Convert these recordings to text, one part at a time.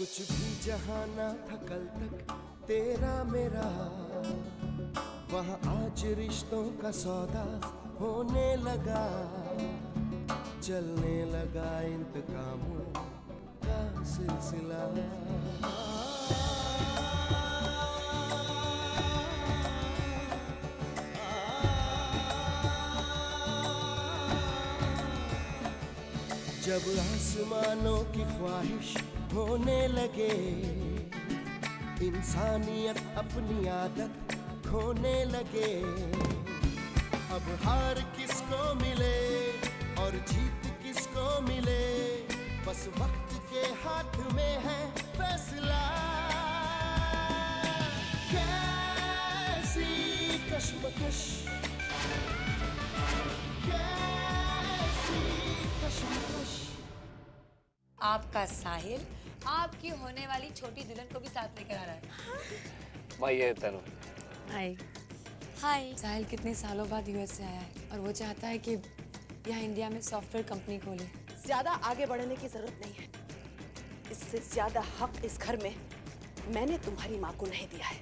कुछ भी जहाँ ना था कल तक तेरा मेरा, वहाँ आज रिश्तों का सौदा होने लगा, चलने लगा इंतकामों का सिलसिला। जब आसमानों की ख्वाहिश होने लगे, इंसानियत अपनी आदत खोने लगे, अब हार किसको मिले और जीत किसको मिले, बस वक्त के हाथ में है फैसला। कैसी कश्मकश, कैसी कश्मकश। आपका साहिल आपकी होने वाली छोटी दुल्हन को भी साथ लेकर आ रहा है। माँ ये तनु। हाय। हाय। साहिल कितने सालों बाद यूएस से आया है और वो चाहता है कि यहाँ इंडिया में सॉफ्टवेयर कंपनी खोले। ज्यादा आगे बढ़ने की जरूरत नहीं है। इससे ज्यादा हक इस घर में मैंने तुम्हारी माँ को नहीं दिया है।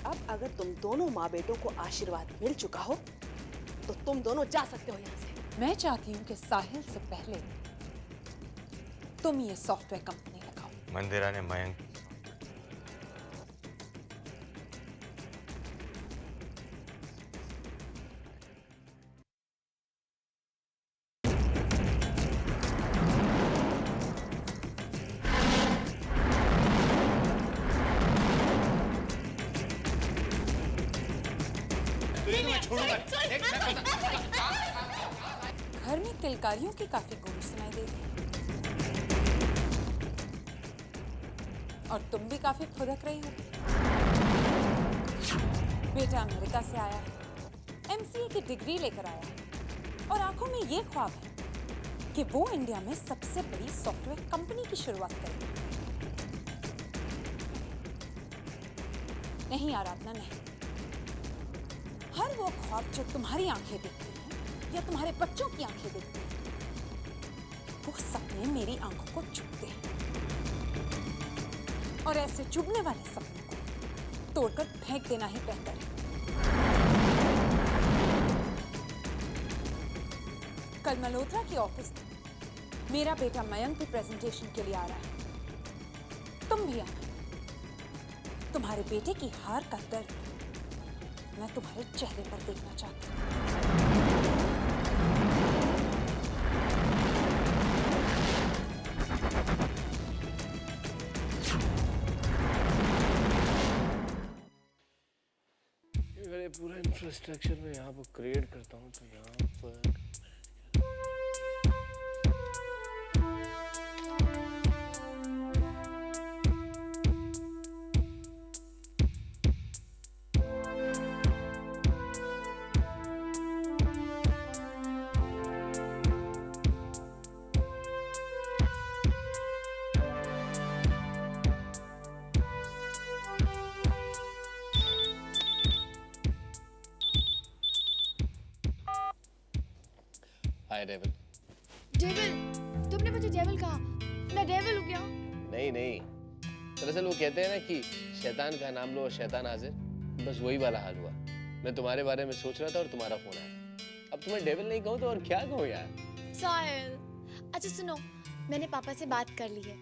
अब अगर तुम दोनों माँ बेटों को आशीर्वाद मिल चुका हो तो तुम दोनों जा सकते हो यहाँ से। मैं चाहती हूँ कि साहिल से पहले तुम ये सॉफ्टवेयर कंपनी लगाओ। मंदिरा ने मयंक घर में किलकारियों की काफी गूंज सुनाई दे रही है और तुम भी काफी खुदक रही हो। बेटा अमेरिका से आया है, एमसीए की डिग्री लेकर आया है और आंखों में ये ख्वाब है कि वो इंडिया में सबसे बड़ी सॉफ्टवेयर कंपनी की शुरुआत करे। नहीं आराधना, नहीं। हर वो ख्वाब जो तुम्हारी आंखें देखती हैं या तुम्हारे बच्चों की आंखें देखती हैं, वो सपने मेरी आंखों को चुभते हैं और ऐसे चुभने वाले सपनों को तोड़कर फेंक देना ही बेहतर है। कल मल्होत्रा के ऑफिस में मेरा बेटा मयंक भी प्रेजेंटेशन के लिए आ रहा है। तुम भी आना। तुम्हारे बेटे की हार का दर्द मैं तुम्हारे चेहरे पर देखना चाहती हूँ। अगर ये पूरा इंफ्रास्ट्रक्चर में यहाँ पर क्रिएट करता हूँ तो यहाँ पर हाय डेविल। डेविल? तुमने मुझे डेविल कहा? मैं डेविल हूँ क्या? नहीं नहीं, दरअसल वो कहते हैं ना कि शैतान का नाम लो और शैतान हाजिर, बस वही वाला हाल हुआ। मैं तुम्हारे बारे में सोच रहा था और तुम्हारा फोन आया। अब तुम्हें डेविल नहीं कहूँ तो और क्या कहूँ यार। साहिल, अच्छा सुनो, मैंने पापा से बात कर ली है।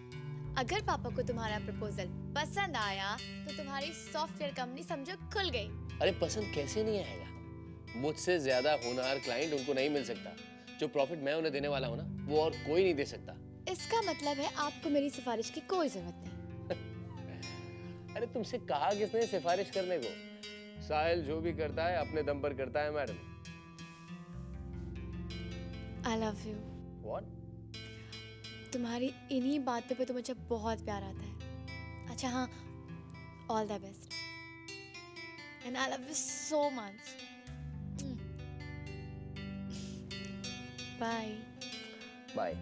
अगर पापा को तुम्हारा प्रपोजल पसंद आया तो तुम्हारी सॉफ्टवेयर कंपनी समझो खुल गई। अरे पसंद कैसे नहीं आएगा? मुझसे ज्यादा होनहार क्लाइंट उनको नहीं मिल सकता। जो प्रॉफिट मैं उन्हें देने वाला हूँ ना, वो और कोई नहीं दे सकता। इसका मतलब है आपको मेरी सिफारिश की कोई जरूरत नहीं। अरे तुमसे कहा किसने सिफारिश करने को? साहिल जो भी करता है अपने दम पर करता है madam. I love you. What? तुम्हारी इन्हीं बातों पे तो मुझे बहुत प्यार आता है। अच्छा हाँ, all the best. And I love you so much. Bye. Bye.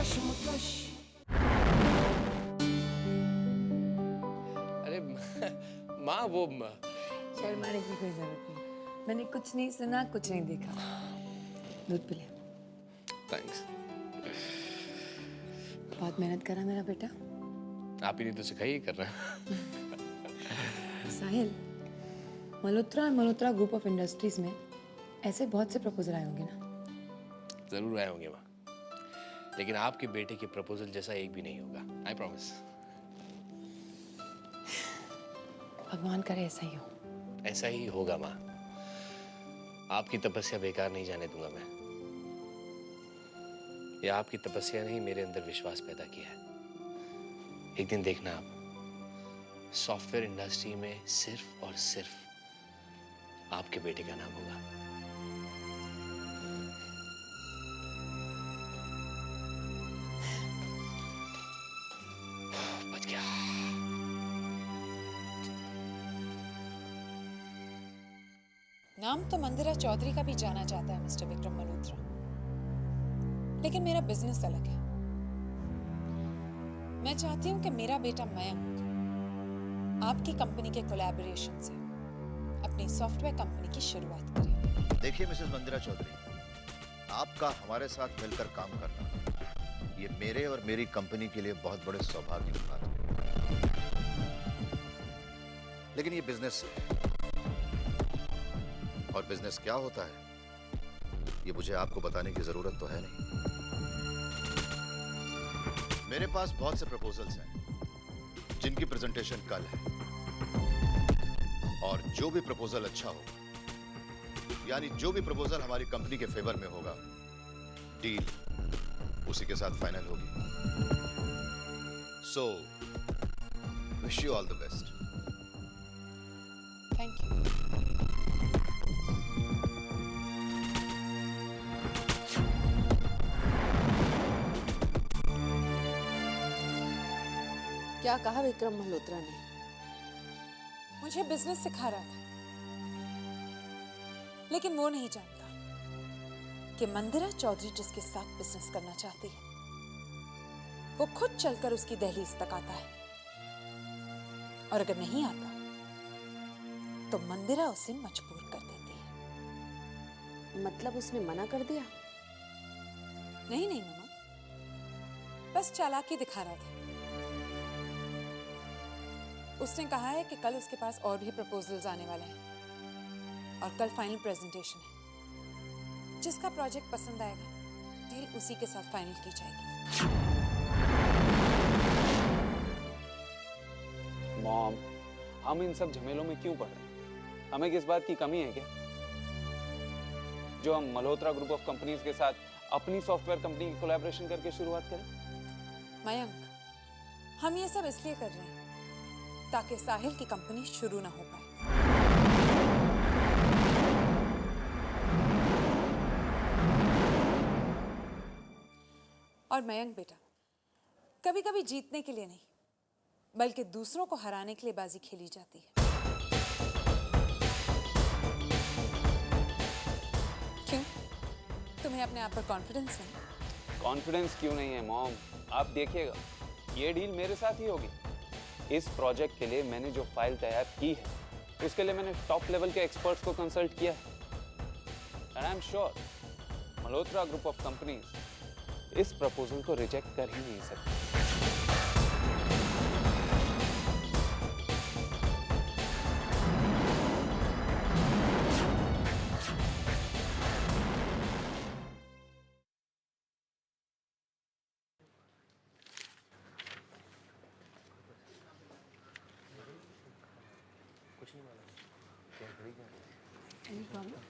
कशमकश। अरे माँ वो शर्माने की कोई जरूरत नहीं। मैंने कुछ नहीं सुना, कुछ नहीं देखा। दूध पी ले। थैंक्स। बहुत मेहनत करा मेरा बेटा। आप ही नहीं तो सिखाई कर रहा है। साहिल, मल्होत्रा और मल्होत्रा ग्रुप ऑफ इंडस्ट्रीज में ऐसे बहुत से प्रपोजल आए होंगे ना? जरूर आए होंगे माँ, लेकिन आपके बेटे के प्रपोजल जैसा एक भी नहीं होगा। I promise. भगवान करे ऐसा ही हो। ऐसा ही होगा माँ। आपकी तपस्या बेकार नहीं जाने दूंगा मैं। या आपकी तपस्या ने ही मेरे अंदर विश्वास पैदा किया है। एक दिन देखना आप, सॉफ्टवेयर इंडस्ट्री में सिर्फ और सिर्फ आपके बेटे का नाम होगा। बच गया। नाम तो मंदिरा चौधरी का भी जाना जाता है मिस्टर विक्रम मल्होत्रा, लेकिन मेरा बिजनेस अलग है। मैं चाहती हूँ कि मेरा बेटा मयंक आपकी कंपनी के कोलैबोरेशन से अपनी सॉफ्टवेयर कंपनी की शुरुआत करे। देखिए मिसेस मंदिरा चौधरी, आपका हमारे साथ मिलकर काम करना ये मेरे और मेरी कंपनी के लिए बहुत बड़े सौभाग्य की बात है। लेकिन ये बिजनेस है, और बिजनेस क्या होता है ये मुझे आपको बताने की जरूरत तो है नहीं। मेरे पास बहुत से प्रपोजल्स हैं जिनकी प्रेजेंटेशन कल है, और जो भी प्रपोजल अच्छा होगा, यानी जो भी प्रपोजल हमारी कंपनी के फेवर में होगा, डील उसी के साथ फाइनल होगी। So wish you all the best. Thank you. क्या कहा विक्रम मल्होत्रा ने? मुझे बिजनेस सिखा रहा था, लेकिन वो नहीं जानता कि मंदिरा चौधरी जिसके साथ बिजनेस करना चाहती है वो खुद चलकर उसकी दहलीज तक आता है, और अगर नहीं आता तो मंदिरा उसे मजबूर कर देती है। मतलब उसने मना कर दिया? नहीं नहीं मामा, बस चालाकी दिखा रहा था। उसने कहा है कि कल उसके पास और भी प्रपोजल्स आने वाले हैं, और कल फाइनल प्रेजेंटेशन है। जिसका प्रोजेक्ट पसंद आएगा डील उसी के साथ फाइनल की जाएगी। मॉम, हम इन सब झमेलों में क्यों पड़ रहे हैं? हमें किस बात की कमी है क्या जो हम मल्होत्रा ग्रुप ऑफ कंपनीज के साथ अपनी सॉफ्टवेयर कंपनी की कोलैबोरेशन करके शुरुआत करें? मयंक, हम ये सब इसलिए कर रहे हैं ताकि साहिल की कंपनी शुरू ना हो पाए। और मयंक बेटा, कभी कभी जीतने के लिए नहीं बल्कि दूसरों को हराने के लिए बाजी खेली जाती है। क्यों, तुम्हें अपने आप पर कॉन्फिडेंस नहीं? कॉन्फिडेंस क्यों नहीं है मॉम? आप देखिएगा, ये डील मेरे साथ ही होगी। इस प्रोजेक्ट के लिए मैंने जो फाइल तैयार की है उसके लिए मैंने टॉप लेवल के एक्सपर्ट्स को कंसल्ट किया है, and I am sure Malhotra group of companies इस प्रपोजल को रिजेक्ट कर ही नहीं सकती। Any problem?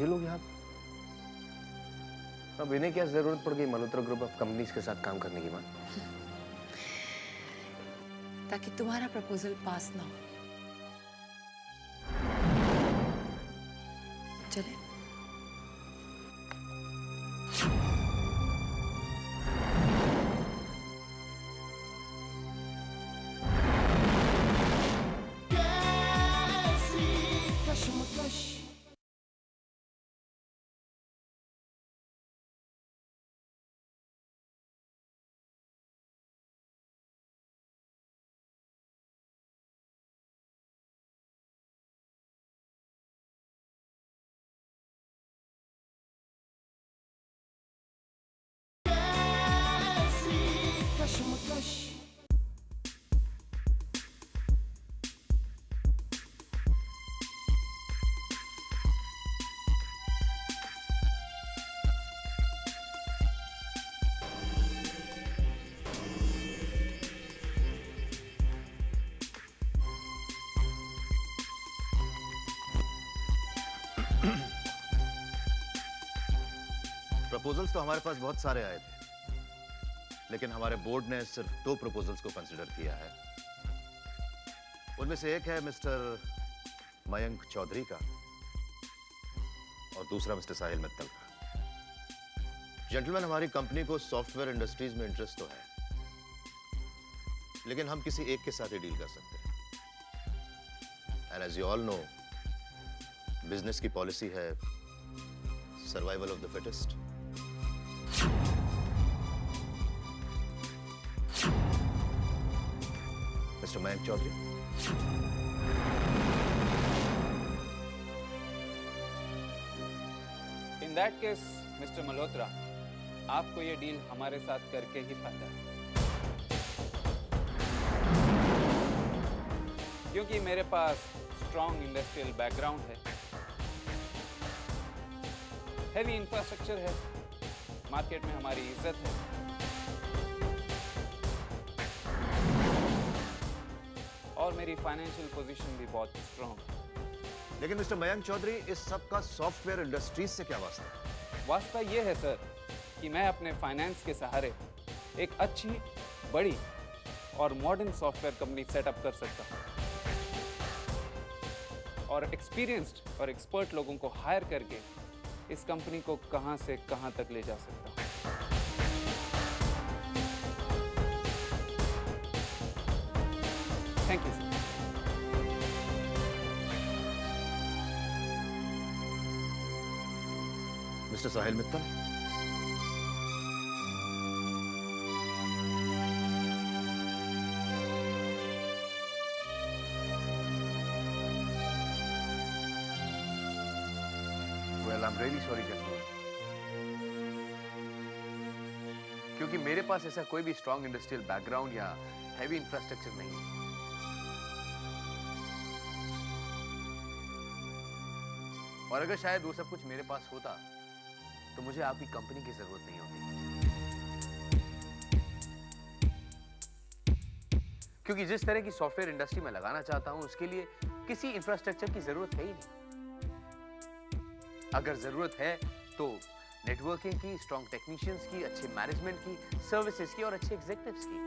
ये लोग यहाँ पे? अब इन्हें क्या जरूरत पड़ गई मल्होत्रा ग्रुप ऑफ कंपनीज के साथ काम करने की? मां, ताकि तुम्हारा प्रपोजल पास ना हो। चले? प्रपोजल्स तो हमारे पास बहुत सारे आए थे, लेकिन हमारे बोर्ड ने सिर्फ 2 प्रपोजल्स को कंसिडर किया है। उनमें से एक है मिस्टर मयंक चौधरी का और दूसरा मिस्टर साहिल मित्तल का। जेंटलमैन, हमारी कंपनी को सॉफ्टवेयर इंडस्ट्रीज में इंटरेस्ट तो है, लेकिन हम किसी एक के साथ ही डील कर सकते हैं। And as you all know, business की पॉलिसी है survival of the fittest. Mister Mayank Chaudhary, in that case mister Malhotra, आपको ये डील हमारे साथ करके ही फायदा है, क्योंकि मेरे पास स्ट्रॉन्ग इंडस्ट्रियल बैकग्राउंड है, हेवी इंफ्रास्ट्रक्चर है, मार्केट में हमारी इज्जत है, और मेरी फाइनेंशियल पोजीशन भी बहुत स्ट्रॉन्ग है। लेकिन मिस्टर मयंक चौधरी, इस सब का सॉफ्टवेयर इंडस्ट्रीज से क्या वास्ता है? वास्ता ये है सर कि मैं अपने फाइनेंस के सहारे एक अच्छी, बड़ी और मॉडर्न सॉफ्टवेयर कंपनी सेटअप कर सकता हूँ, और एक्सपीरियंस्ड और एक्सपर्ट लोगों को हायर करके इस कंपनी को कहां से कहां तक ले जा सकता हूं। Thank you sir. Mister Sahil Mittal, well, I am really sorry gentleman, क्योंकि मेरे पास ऐसा कोई भी स्ट्रॉन्ग इंडस्ट्रियल बैकग्राउंड या हैवी इंफ्रास्ट्रक्चर नहीं है। और अगर शायद वो सब कुछ मेरे पास होता तो मुझे आपकी कंपनी की जरूरत नहीं होती, क्योंकि जिस तरह की सॉफ्टवेयर इंडस्ट्री में लगाना चाहता हूं उसके लिए किसी इंफ्रास्ट्रक्चर की जरूरत है ही नहीं। अगर जरूरत है तो नेटवर्किंग की, स्ट्रॉन्ग टेक्नीशियंस की, अच्छे मैनेजमेंट की, सर्विसेज की और अच्छे एग्जीक्यूटिव्स की।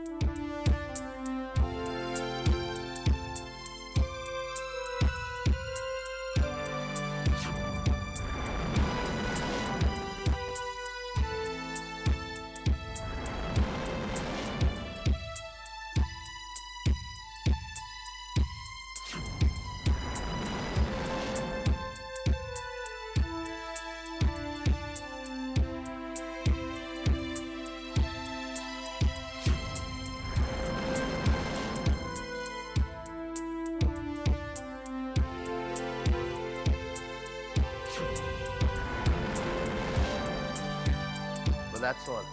Well, that's all.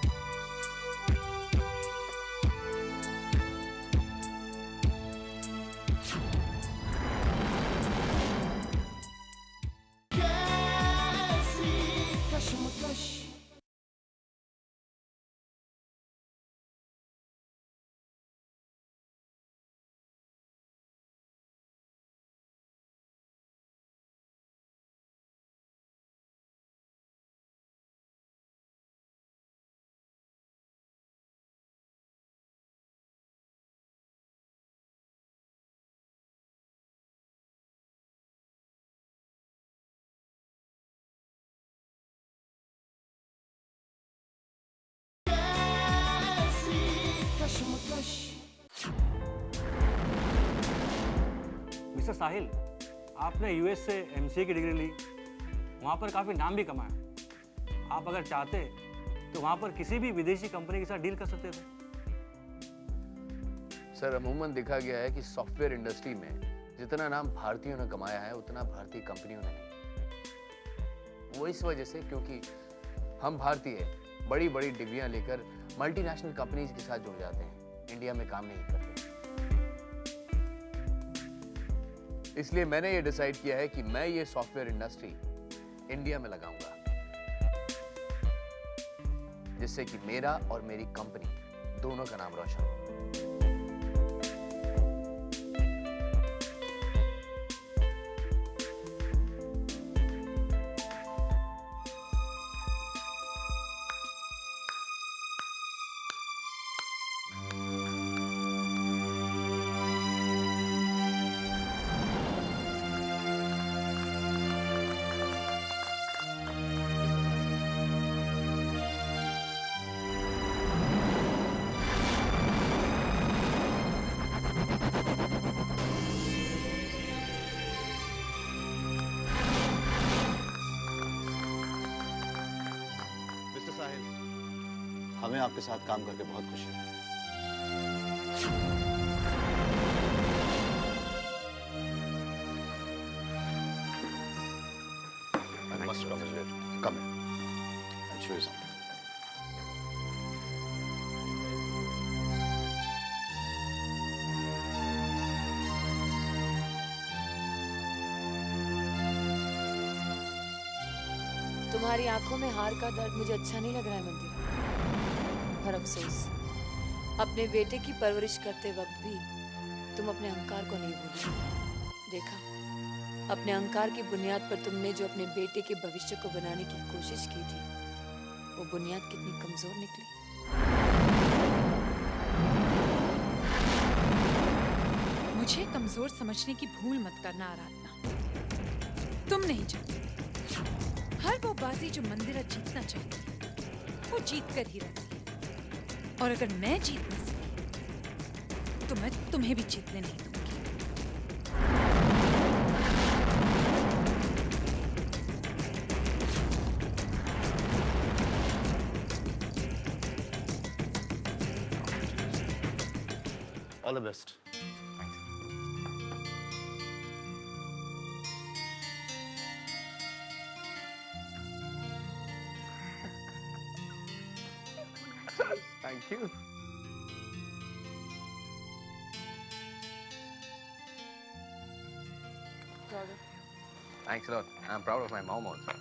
मिस्टर साहिल, आपने यूएस से एमसीए की डिग्री ली, वहाँ पर काफ़ी नाम भी कमाया। आप अगर चाहते तो वहाँ पर किसी भी विदेशी कंपनी के साथ डील कर सकते थे। सर, अमूमन देखा गया है कि सॉफ्टवेयर इंडस्ट्री में जितना नाम भारतीयों ने कमाया है उतना भारतीय कंपनियों ने नहीं। वो इस वजह से क्योंकि हम भारतीय बड़ी बड़ी डिग्रियां लेकर मल्टीनेशनल कंपनीज के साथ जुड़ जाते हैं, इंडिया में काम नहीं करते। इसलिए मैंने ये डिसाइड किया है कि मैं ये सॉफ्टवेयर इंडस्ट्री इंडिया में लगाऊंगा, जिससे कि मेरा और मेरी कंपनी दोनों का नाम रोशन हो। हमें आपके साथ काम करके बहुत खुशी है। I must congratulate you. Come in. I'll show you something. तुम्हारी आंखों में हार का दर्द मुझे अच्छा नहीं लग रहा है मंदिरा, पर अफसोस अपने बेटे की परवरिश करते वक्त भी तुम अपने अहंकार को नहीं भूली। देखा, अपने अहंकार की बुनियाद पर तुमने जो अपने बेटे के भविष्य को बनाने की कोशिश की थी, वो बुनियाद कितनी कमजोर निकली। मुझे कमजोर समझने की भूल मत करना आराधना। तुम नहीं जानते, हर वो बाजी जो मंदिरा जीतना चाहती है वो जीत कर ही रहती है, और अगर मैं जीत न सकी तो मैं तुम्हें भी जीतने नहीं दूंगी। All the best. Thank you. Thanks a lot. I'm proud of my mom also.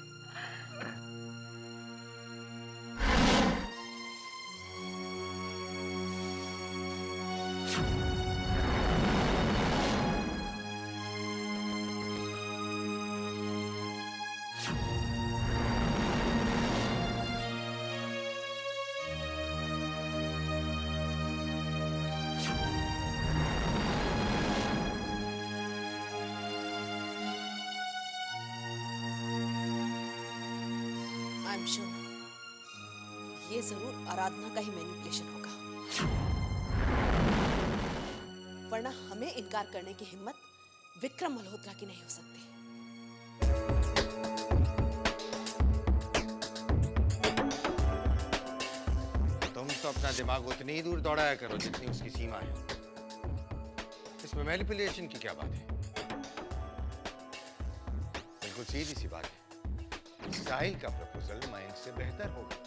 I'm sure ये जरूर आराधना का ही मैनिपुलेशन होगा, वरना हमें इनकार करने की हिम्मत विक्रम मल्होत्रा की नहीं हो सकती। तुम तो अपना दिमाग उतनी ही दूर दौड़ाया करो जितनी उसकी सीमा है। इसमें मैनिपुलेशन की क्या बात है? बिल्कुल सीधी सी बात है, साहिल का प्रपोजल मयंक से बेहतर होगा।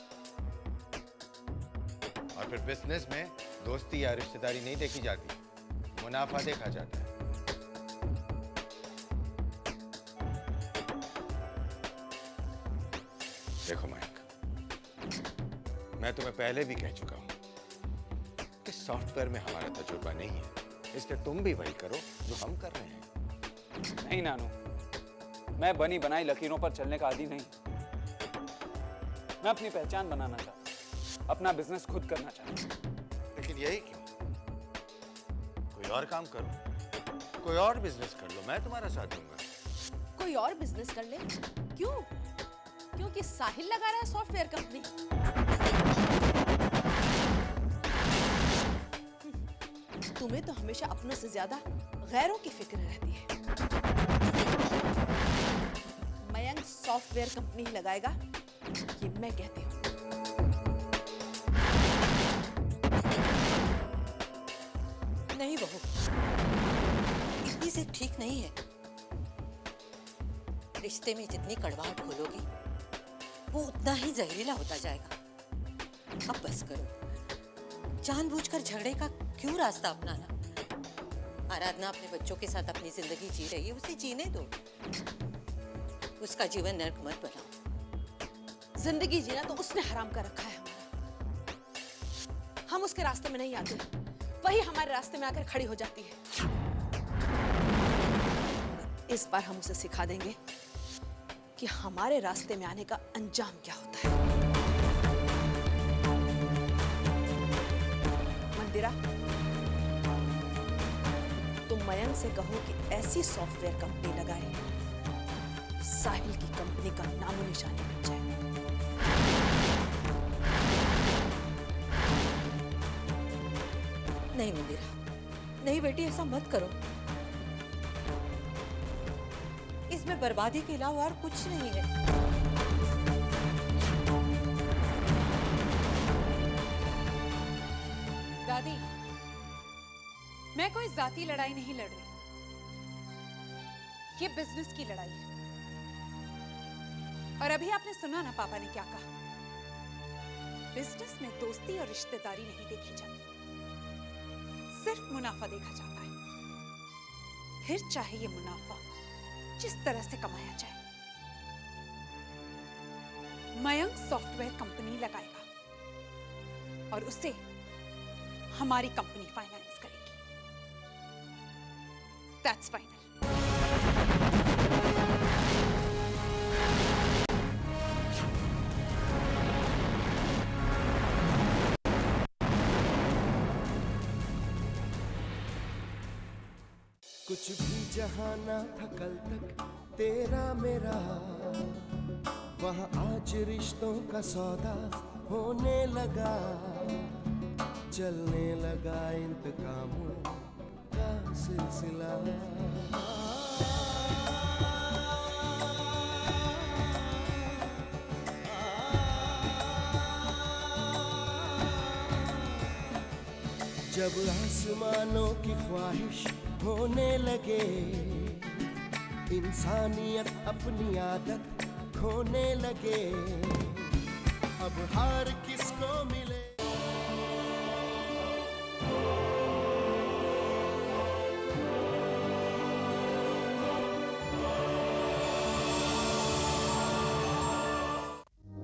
और फिर बिजनेस में दोस्ती या रिश्तेदारी नहीं देखी जाती, मुनाफा देखा जाता है। देखो मयंक, मैं तुम्हें पहले भी कह चुका हूं कि सॉफ्टवेयर में हमारा तजुर्बा नहीं है, इसलिए तुम भी वही करो जो हम कर रहे हैं। नहीं नानू, मैं बनी बनाई लकीरों पर चलने का आदी नहीं। मैं अपनी पहचान बनाना चाहता हूं, अपना बिजनेस खुद करना चाहता हूं। लेकिन यही क्यों? कोई और काम करो, कोई और बिजनेस कर लो, मैं तुम्हारा साथ दूंगा। कोई और बिजनेस कर ले? क्यों? क्योंकि साहिल लगा रहा है सॉफ्टवेयर कंपनी। तुम्हें तो हमेशा अपनों से ज्यादा गैरों की फिक्र रहती है। मयंक सॉफ्टवेयर कंपनी ही लगाएगा, ये मैं कहती हूँ। नहीं बहू, इतनी से ठीक नहीं है। रिश्ते में जितनी कड़वाहट घोलोगी वो उतना ही जहरीला होता जाएगा। अब बस करो, जानबूझकर झगड़े का क्यों रास्ता अपनाना। आराधना अपने बच्चों के साथ अपनी जिंदगी जी रही है, उसे जीने दो। उसका जीवन नर्क मत बनाओ। जिंदगी जीना तो उसने हराम कर रखा है हमारा। हम उसके रास्ते में नहीं आते, वही हमारे रास्ते में आकर खड़ी हो जाती है। इस बार हम उसे सिखा देंगे कि हमारे रास्ते में आने का अंजाम क्या होता है। मंदिरा, तुम मयंक से कहो कि ऐसी सॉफ्टवेयर कंपनी लगाए साहिल की कंपनी का नामो निशान मिट जाए। नहीं मंदिरा, नहीं बेटी, ऐसा मत करो। इसमें बर्बादी के अलावा और कुछ नहीं है। दादी, मैं कोई जाती लड़ाई नहीं लड़ रही, ये बिजनेस की लड़ाई है। और अभी आपने सुना ना पापा ने क्या कहा। बिजनेस में दोस्ती और रिश्तेदारी नहीं देखी जाती, सिर्फ मुनाफा देखा जाता है। फिर चाहे ये मुनाफा जिस तरह से कमाया जाए। मयंक सॉफ्टवेयर कंपनी लगाएगा और उसे हमारी कंपनी फाइनेंस करेगी। That's final. कुछ भी जहाँ ना था कल तक तेरा मेरा, वहाँ आज रिश्तों का सौदा होने लगा। चलने लगा इंतकामों का सिलसिला। जब आसमानों की ख्वाहिश होने लगे, इंसानियत अपनी आदत खोने लगे। अब हार किसको मिले।